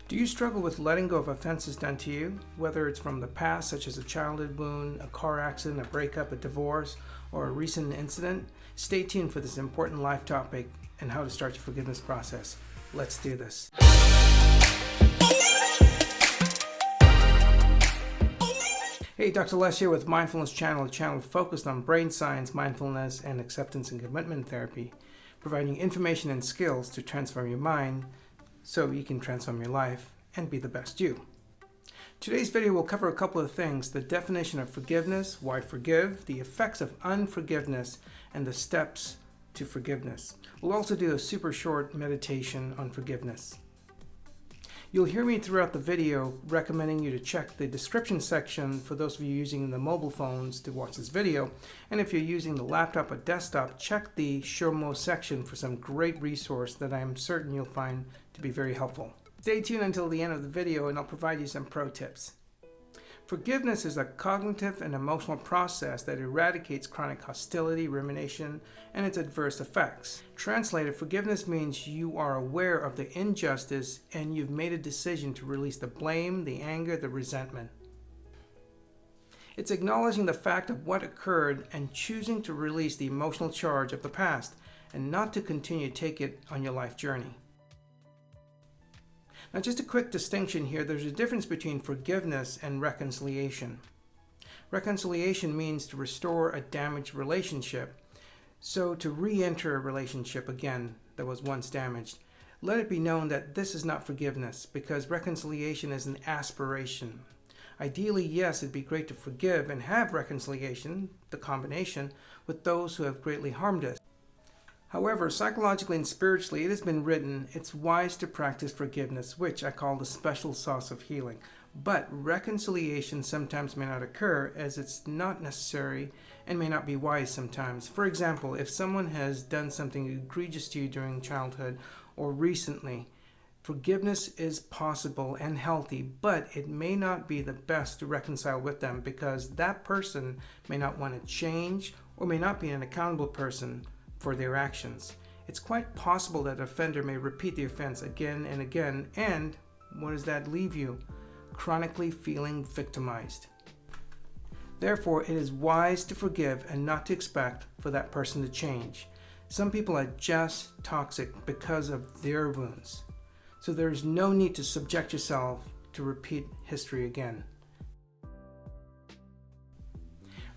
Do you struggle with letting go of offenses done to you, whether it's from the past, such as a childhood wound, a car accident, a breakup, a divorce, or a recent incident? Stay tuned for this important life topic and how to start your forgiveness process. Let's do this. Hey, Dr. Les here with Mindfulness Channel, a channel focused on brain science, mindfulness, and acceptance and commitment therapy, providing information and skills to transform your mind so you can transform your life and be the best you. Today's video will cover a couple of things: the definition of forgiveness, why forgive, the effects of unforgiveness, and the steps to forgiveness. We'll also do a super short meditation on forgiveness. You'll hear me throughout the video recommending you to check the description section for those of you using the mobile phones to watch this video. And if you're using the laptop or desktop, check the Show More section for some great resource that I'm certain you'll find to be very helpful. Stay tuned until the end of the video and I'll provide you some pro tips. Forgiveness is a cognitive and emotional process that eradicates chronic hostility, rumination, and its adverse effects. Translated, forgiveness means you are aware of the injustice and you've made a decision to release the blame, the anger, the resentment. It's acknowledging the fact of what occurred and choosing to release the emotional charge of the past and not to continue to take it on your life journey. Now, just a quick distinction here. There's a difference between forgiveness and reconciliation. Reconciliation means to restore a damaged relationship. So to re-enter a relationship again that was once damaged. Let it be known that this is not forgiveness, because reconciliation is an aspiration. Ideally, yes, it'd be great to forgive and have reconciliation, the combination, with those who have greatly harmed us. However, psychologically and spiritually, it has been written, it's wise to practice forgiveness, which I call the special sauce of healing. But reconciliation sometimes may not occur, as it's not necessary and may not be wise sometimes. For example, if someone has done something egregious to you during childhood or recently, forgiveness is possible and healthy, but it may not be the best to reconcile with them because that person may not want to change or may not be an accountable person for their actions. It's quite possible that the offender may repeat the offense again and again, and what does that leave you? Chronically feeling victimized. Therefore, it is wise to forgive and not to expect for that person to change. Some people are just toxic because of their wounds. So there is no need to subject yourself to repeat history again.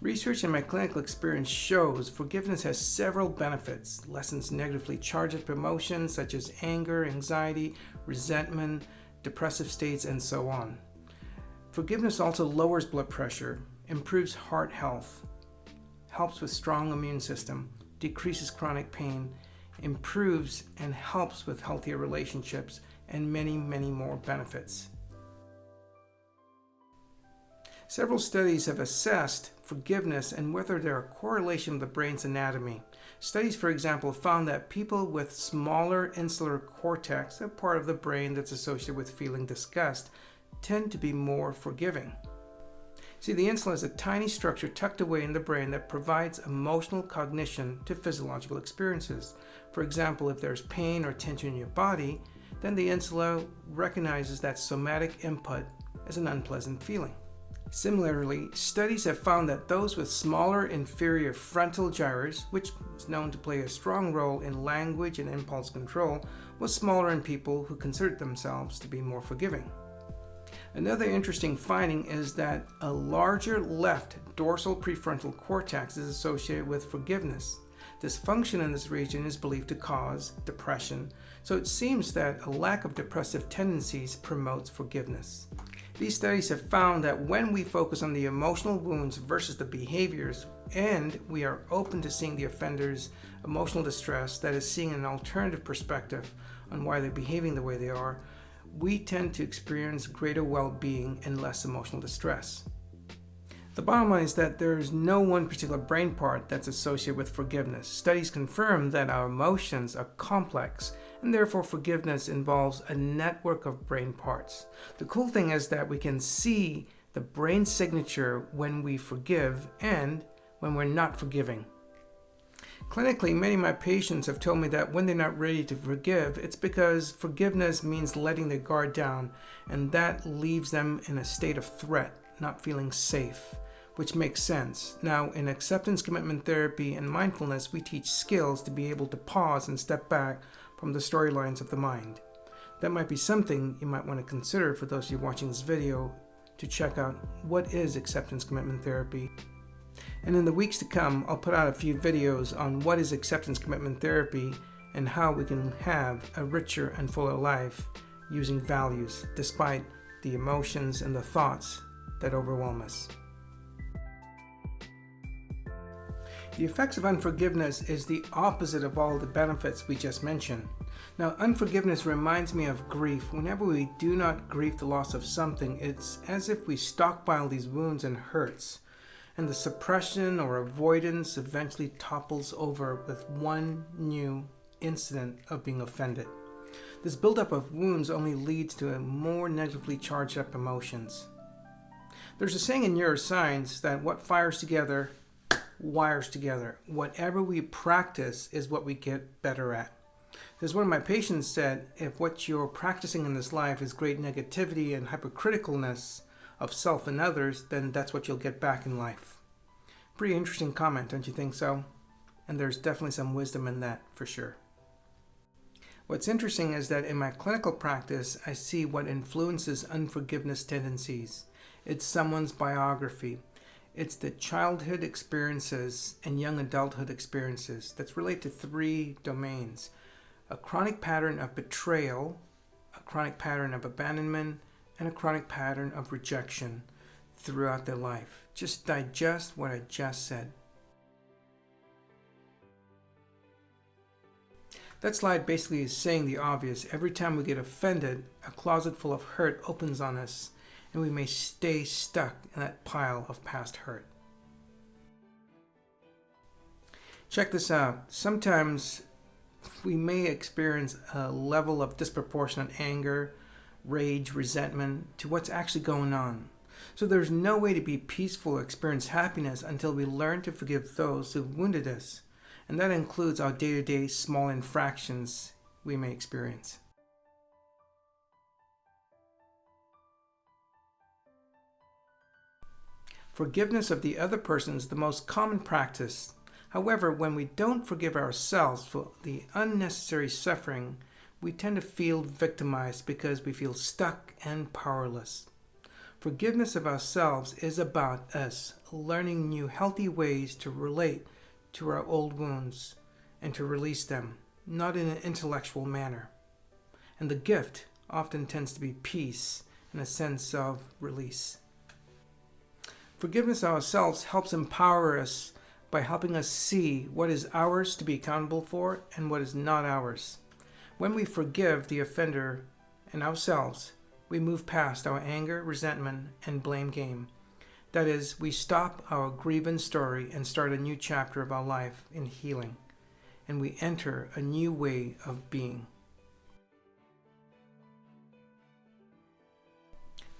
Research and my clinical experience shows forgiveness has several benefits. Lessens negatively charged emotions such as anger, anxiety, resentment, depressive states, and so on. Forgiveness also lowers blood pressure, improves heart health, helps with strong immune system, decreases chronic pain, improves and helps with healthier relationships, and many, many more benefits. Several studies have assessed forgiveness and whether there are correlation with the brain's anatomy. Studies, for example, found that people with smaller insular cortex, a part of the brain that's associated with feeling disgust, tend to be more forgiving. See, the insula is a tiny structure tucked away in the brain that provides emotional cognition to physiological experiences. For example, if there's pain or tension in your body, then the insula recognizes that somatic input as an unpleasant feeling. Similarly, studies have found that those with smaller inferior frontal gyrus, which is known to play a strong role in language and impulse control, was smaller in people who considered themselves to be more forgiving. Another interesting finding is that a larger left dorsal prefrontal cortex is associated with forgiveness. Dysfunction in this region is believed to cause depression, so it seems that a lack of depressive tendencies promotes forgiveness. These studies have found that when we focus on the emotional wounds versus the behaviors, and we are open to seeing the offender's emotional distress, that is, seeing an alternative perspective on why they're behaving the way they are, we tend to experience greater well-being and less emotional distress. The bottom line is that there is no one particular brain part that's associated with forgiveness. Studies confirm that our emotions are complex, and therefore forgiveness involves a network of brain parts. The cool thing is that we can see the brain signature when we forgive and when we're not forgiving. Clinically, many of my patients have told me that when they're not ready to forgive, it's because forgiveness means letting their guard down, and that leaves them in a state of threat, not feeling safe, which makes sense. Now, in acceptance commitment therapy and mindfulness, we teach skills to be able to pause and step back from the storylines of the mind. That might be something you might want to consider for those of you watching this video to check out what is acceptance commitment therapy. And in the weeks to come, I'll put out a few videos on what is acceptance commitment therapy and how we can have a richer and fuller life using values despite the emotions and the thoughts that overwhelm us. The effects of unforgiveness is the opposite of all the benefits we just mentioned. Now, unforgiveness reminds me of grief. Whenever we do not grieve the loss of something, it's as if we stockpile these wounds and hurts, and the suppression or avoidance eventually topples over with one new incident of being offended. This buildup of wounds only leads to more negatively charged up emotions. There's a saying in neuroscience that what fires together wires together. Whatever we practice is what we get better at. As one of my patients said, if what you're practicing in this life is great negativity and hypercriticalness of self and others, then that's what you'll get back in life. Pretty interesting comment, don't you think so? And there's definitely some wisdom in that, for sure. What's interesting is that in my clinical practice, I see what influences unforgiveness tendencies. It's someone's biography. It's the childhood experiences and young adulthood experiences that's related to three domains: a chronic pattern of betrayal, a chronic pattern of abandonment, and a chronic pattern of rejection throughout their life. Just digest what I just said. That slide basically is saying the obvious. Every time we get offended, a closet full of hurt opens on us, and we may stay stuck in that pile of past hurt. Check this out. Sometimes we may experience a level of disproportionate anger, rage, resentment to what's actually going on. So there's no way to be peaceful or experience happiness until we learn to forgive those who've wounded us. And that includes our day-to-day small infractions we may experience. Forgiveness of the other person is the most common practice. However, when we don't forgive ourselves for the unnecessary suffering, we tend to feel victimized because we feel stuck and powerless. Forgiveness of ourselves is about us learning new healthy ways to relate to our old wounds and to release them, not in an intellectual manner. And the gift often tends to be peace and a sense of release. Forgiveness of ourselves helps empower us by helping us see what is ours to be accountable for and what is not ours. When we forgive the offender and ourselves, we move past our anger, resentment, and blame game. That is, we stop our grievance story and start a new chapter of our life in healing, and we enter a new way of being.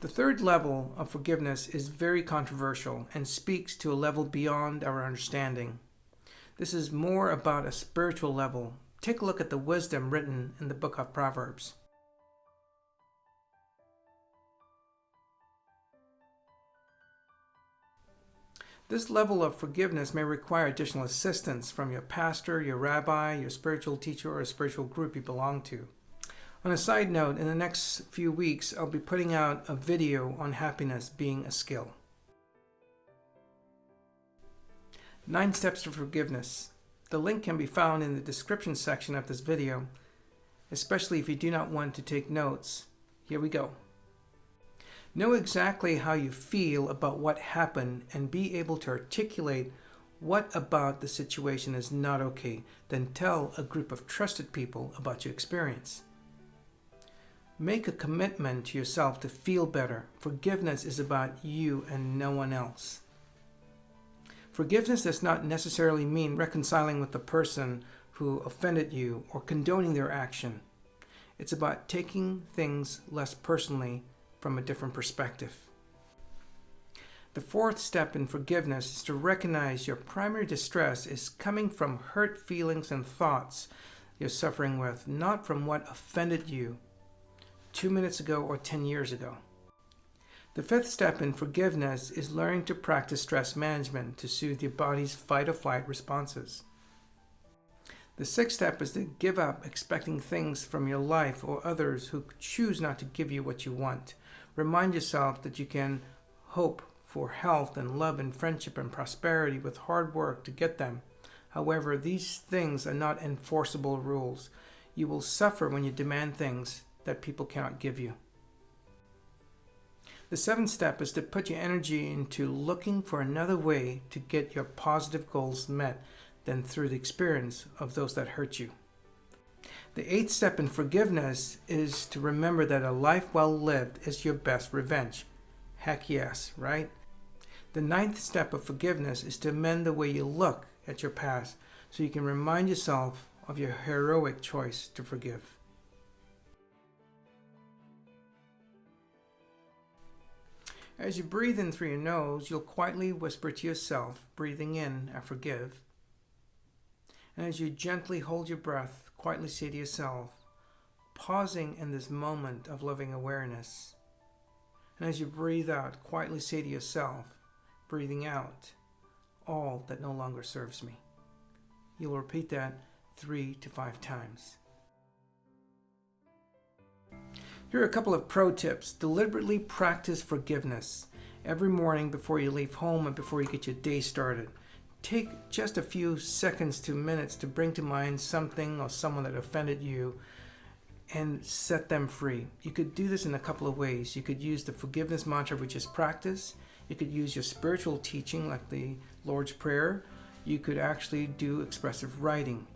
The third level of forgiveness is very controversial and speaks to a level beyond our understanding. This is more about a spiritual level. Take a look at the wisdom written in the book of Proverbs. This level of forgiveness may require additional assistance from your pastor, your rabbi, your spiritual teacher, or a spiritual group you belong to. On a side note, in the next few weeks, I'll be putting out a video on happiness being a skill. 9 steps to forgiveness. The link can be found in the description section of this video, especially if you do not want to take notes. Here we go. Know exactly how you feel about what happened and be able to articulate what about the situation is not okay. Then tell a group of trusted people about your experience. Make a commitment to yourself to feel better. Forgiveness is about you and no one else. Forgiveness does not necessarily mean reconciling with the person who offended you or condoning their action. It's about taking things less personally from a different perspective. The fourth step in forgiveness is to recognize your primary distress is coming from hurt feelings and thoughts you're suffering with, not from what offended you 2 minutes ago or 10 years ago. The fifth step in forgiveness is learning to practice stress management to soothe your body's fight or flight responses. The sixth step is to give up expecting things from your life or others who choose not to give you what you want. Remind yourself that you can hope for health and love and friendship and prosperity with hard work to get them. However, these things are not enforceable rules. You will suffer when you demand things that people cannot give you. The seventh step is to put your energy into looking for another way to get your positive goals met than through the experience of those that hurt you. The eighth step in forgiveness is to remember that a life well lived is your best revenge. Heck yes, right? The ninth step of forgiveness is to amend the way you look at your past so you can remind yourself of your heroic choice to forgive. As you breathe in through your nose, you'll quietly whisper to yourself, breathing in, I forgive. And as you gently hold your breath, quietly say to yourself, pausing in this moment of loving awareness. And as you breathe out, quietly say to yourself, breathing out, all that no longer serves me. You'll repeat that 3 to 5 times. Here are a couple of pro tips. Deliberately practice forgiveness every morning before you leave home and before you get your day started. Take just a few seconds to minutes to bring to mind something or someone that offended you and set them free. You could do this in a couple of ways. You could use the forgiveness mantra we just practiced. You could use your spiritual teaching like the Lord's Prayer. You could actually do expressive writing.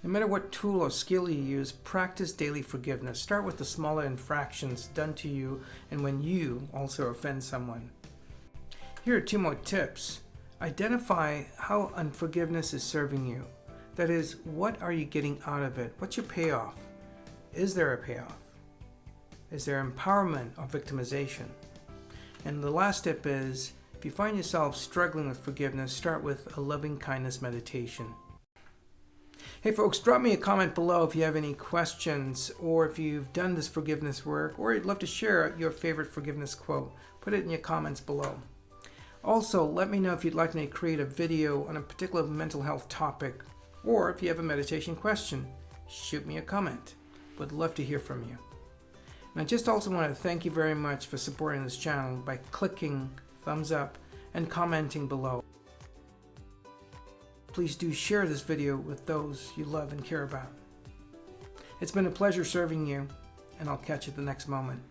No matter what tool or skill you use, practice daily forgiveness. Start with the smaller infractions done to you and when you also offend someone. Here are 2 more tips. Identify how unforgiveness is serving you. That is, what are you getting out of it? What's your payoff? Is there a payoff? Is there empowerment or victimization? And the last tip is, if you find yourself struggling with forgiveness, start with a loving kindness meditation. Hey folks, drop me a comment below if you have any questions or if you've done this forgiveness work or you'd love to share your favorite forgiveness quote. Put it in your comments below. Also, let me know if you'd like me to create a video on a particular mental health topic or if you have a meditation question. Shoot me a comment. Would love to hear from you. And I just also want to thank you very much for supporting this channel by clicking thumbs up and commenting below. Please do share this video with those you love and care about. It's been a pleasure serving you, and I'll catch you at the next moment.